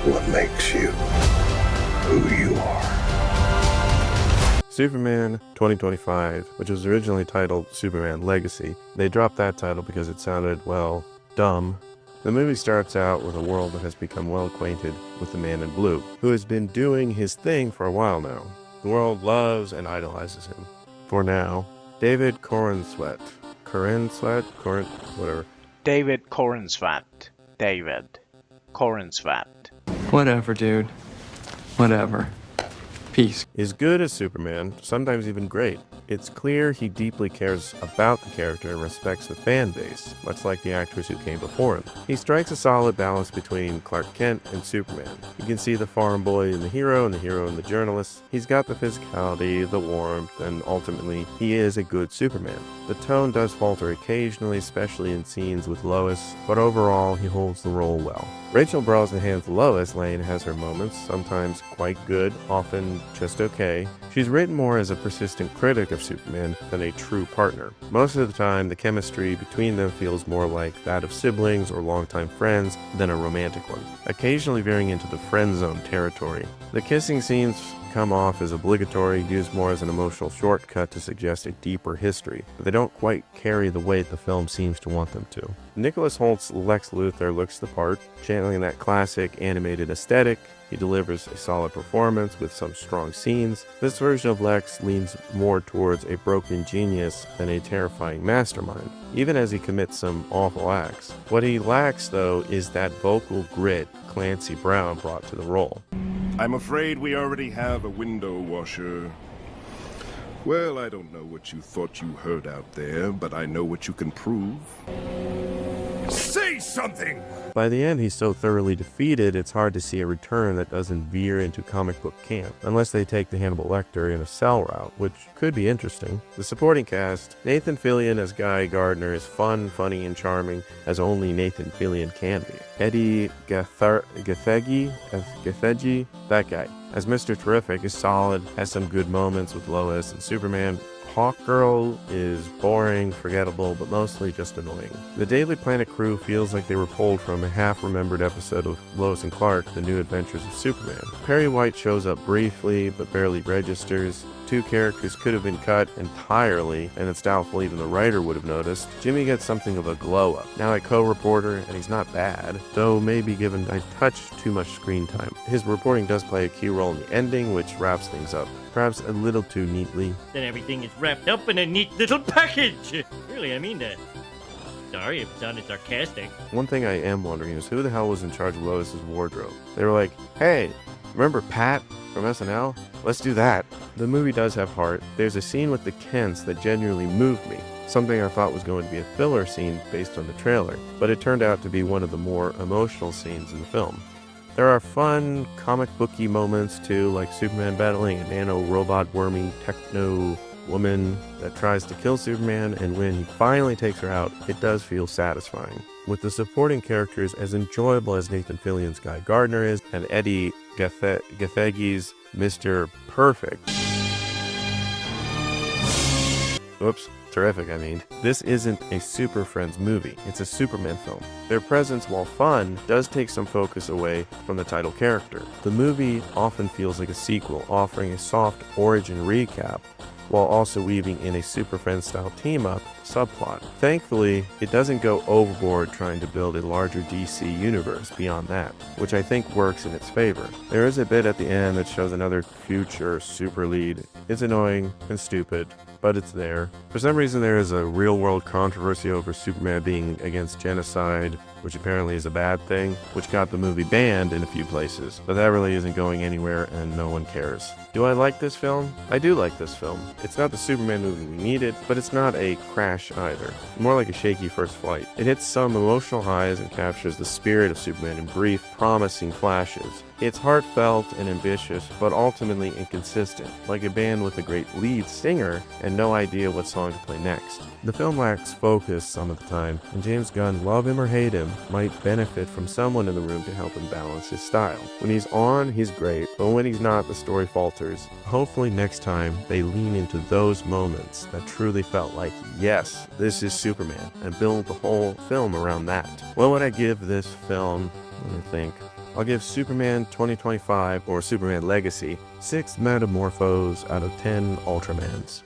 what makes you who you are. Superman 2025, which was originally titled Superman Legacy. They dropped that title because it sounded, well, dumb. The movie starts out with a world that has become well acquainted with the Man in Blue, who has been doing his thing for a while now. The world loves and idolizes him. For now, David Corenswet. Whatever. David Corenswet. David Corenswet. Whatever, dude. Whatever. Peace. Is good as Superman, sometimes even great. It's clear he deeply cares about the character and respects the fan base, much like the actors who came before him. He strikes a solid balance between Clark Kent and Superman. You can see the farm boy in the hero and the journalist. He's got the physicality, the warmth, and ultimately, he is a good Superman. The tone does falter occasionally, especially in scenes with Lois, but overall, he holds the role well. Rachel Brosnahan's Lois Lane has her moments, sometimes quite good, often just okay. She's written more as a persistent critic of Superman than a true partner. Most of the time, the chemistry between them feels more like that of siblings or longtime friends than a romantic one, occasionally veering into the friend zone territory. The kissing scenes come off as obligatory, used more as an emotional shortcut to suggest a deeper history, but they don't quite carry the weight the film seems to want them to. Nicholas Hoult's Lex Luthor looks the part, channeling that classic animated aesthetic. He delivers a solid performance with some strong scenes. This version of Lex leans more towards a broken genius than a terrifying mastermind, even as he commits some awful acts. What he lacks, though, is that vocal grit Clancy Brown brought to the role. I'm afraid we already have a window washer. Well, I don't know what you thought you heard out there, but I know what you can prove. Say something! By the end, he's so thoroughly defeated, it's hard to see a return that doesn't veer into comic book camp, unless they take the Hannibal Lecter in a Cell route, which could be interesting. The supporting cast: Nathan Fillion as Guy Gardner is fun, funny, and charming, as only Nathan Fillion can be. Eddie Gathegi, that guy, as Mr. Terrific, is solid, has some good moments with Lois and Superman. Hawkgirl is boring, forgettable, but mostly just annoying. The Daily Planet crew feels like they were pulled from a half-remembered episode of Lois and Clark, The New Adventures of Superman. Perry White shows up briefly, but barely registers. Two characters could have been cut entirely, and it's doubtful even the writer would have noticed. Jimmy gets something of a glow-up, now a co-reporter, and he's not bad, though maybe given a touch too much screen time. His reporting does play a key role in the ending, which wraps things up, perhaps a little too neatly. Then everything is wrapped up in a neat little package! Really, I mean that. Sorry if it sounded sarcastic. One thing I am wondering is who the hell was in charge of Lois's wardrobe? They were like, hey, remember Pat from SNL? Let's do that. The movie does have heart. There's a scene with the Kents that genuinely moved me, something I thought was going to be a filler scene based on the trailer, but it turned out to be one of the more emotional scenes in the film. There are fun, comic booky moments too, like Superman battling a nano-robot wormy techno woman that tries to kill Superman, and when he finally takes her out, it does feel satisfying. With the supporting characters as enjoyable as Nathan Fillion's Guy Gardner is, and Eddie Gathegi's Mr. Perfect. Whoops. Terrific, I mean. This isn't a Super Friends movie, it's a Superman film. Their presence, while fun, does take some focus away from the title character. The movie often feels like a sequel, offering a soft origin recap, while also weaving in a Super Friends style team-up subplot. Thankfully, it doesn't go overboard trying to build a larger DC universe beyond that, which I think works in its favor. There is a bit at the end that shows another future super lead. It's annoying and stupid, but it's there. For some reason, there is a real-world controversy over Superman being against genocide, which apparently is a bad thing, which got the movie banned in a few places, but that really isn't going anywhere and no one cares. Do I like this film? I do like this film. It's not the Superman movie we needed, but it's not a crash either. More like a shaky first flight. It hits some emotional highs and captures the spirit of Superman in brief, promising flashes. It's heartfelt and ambitious, but ultimately inconsistent, like a band with a great lead singer and no idea what song to play next. The film lacks focus some of the time, and James Gunn, love him or hate him, might benefit from someone in the room to help him balance his style. When he's on, he's great, but when he's not, the story falters. Hopefully next time, they lean into those moments that truly felt like, yes, this is Superman, and build the whole film around that. What would I give this film? Let me think. I'll give Superman 2025 or Superman Legacy 6 Metamorphos out of 10 Ultramans.